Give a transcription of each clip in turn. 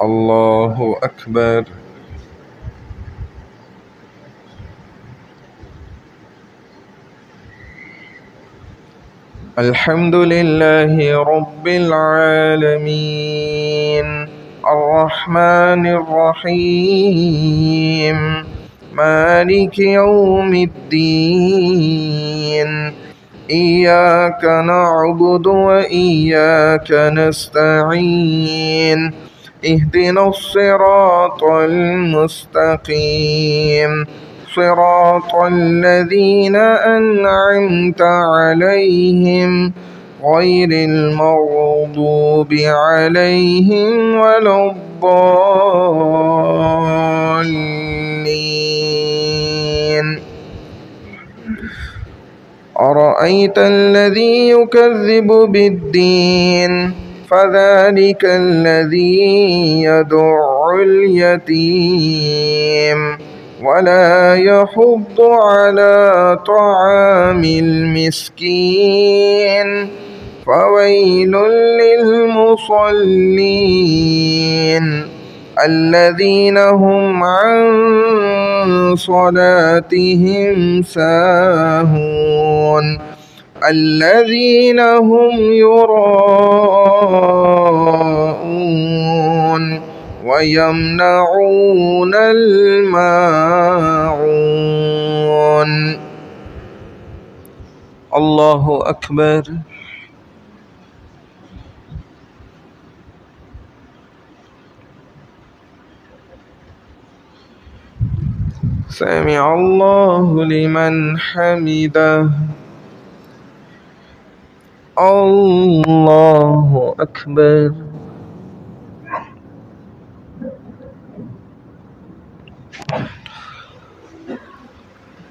الله أكبر. الحمد لله رب العالمين الرحمن الرحيم مالك يوم الدين إياك نعبد وإياك نستعين اهدنا الصراط المستقيم صراط الذين أنعمت عليهم غير المغضوب عليهم ولا الضالين. أرأيت الذي يكذب بالدين فذلك الذي يدع اليتيم ولا يحض على طعام المسكين فويل للمصلين الذين هم عن صلاتهم ساهون الذين هم يراءون ويمنعون الماعون. الله أكبر. سمع الله لمن حمده. الله أكبر.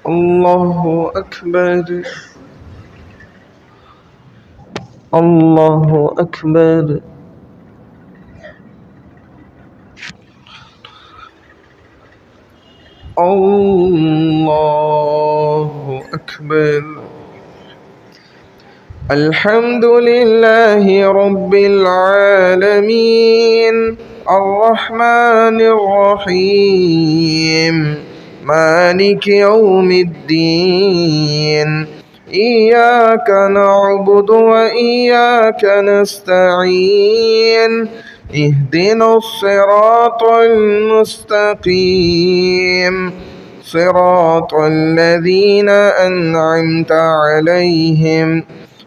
الله أكبر. الله أكبر. الله أكبر. الحمد لله رب العالمين الرحمن الرحيم مالك يوم الدين إياك نعبد وإياك نستعين اهدنا الصراط المستقيم صراط الذين أنعمت عليهم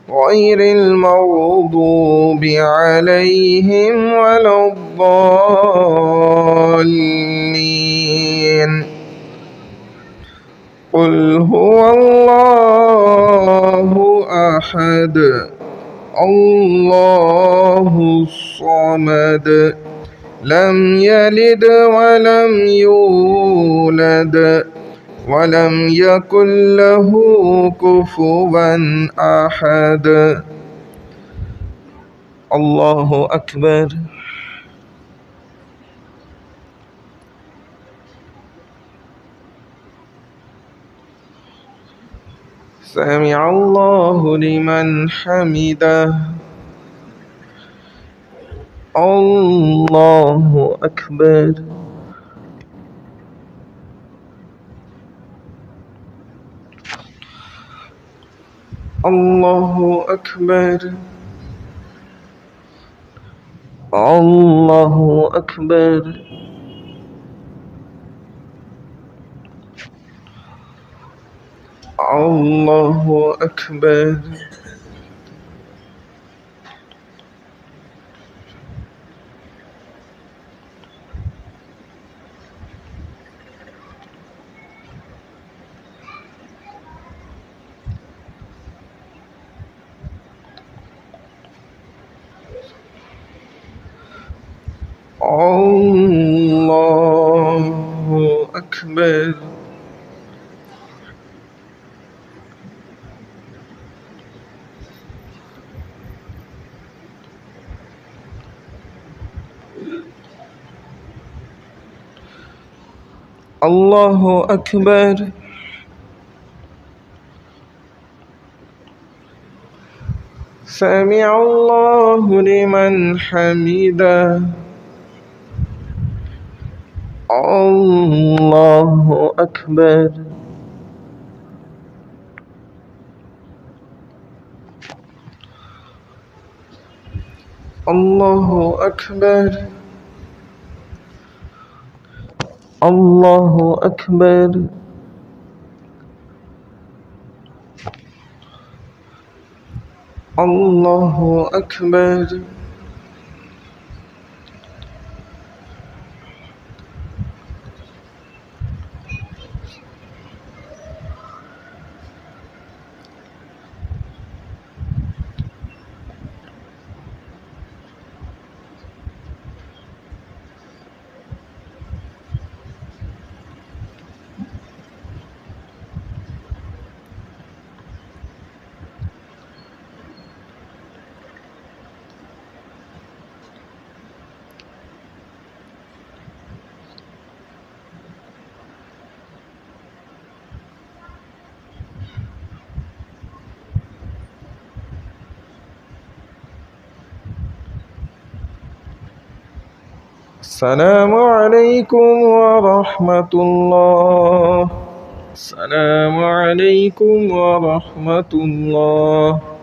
غير المغضوب عليهم ولا الضالين. قل هو الله أحد الله الصمد لم يلد ولم يولد ولم يكن له كفوا أحد. الله أكبر. سمع الله لمن حمده. الله أكبر. الله أكبر. الله أكبر. الله أكبر. الله أكبر. الله أكبر. سمع الله لمن حمده. الله أكبر. الله أكبر. الله أكبر. الله أكبر. السلام عليكم ورحمة الله. السلام عليكم ورحمة الله.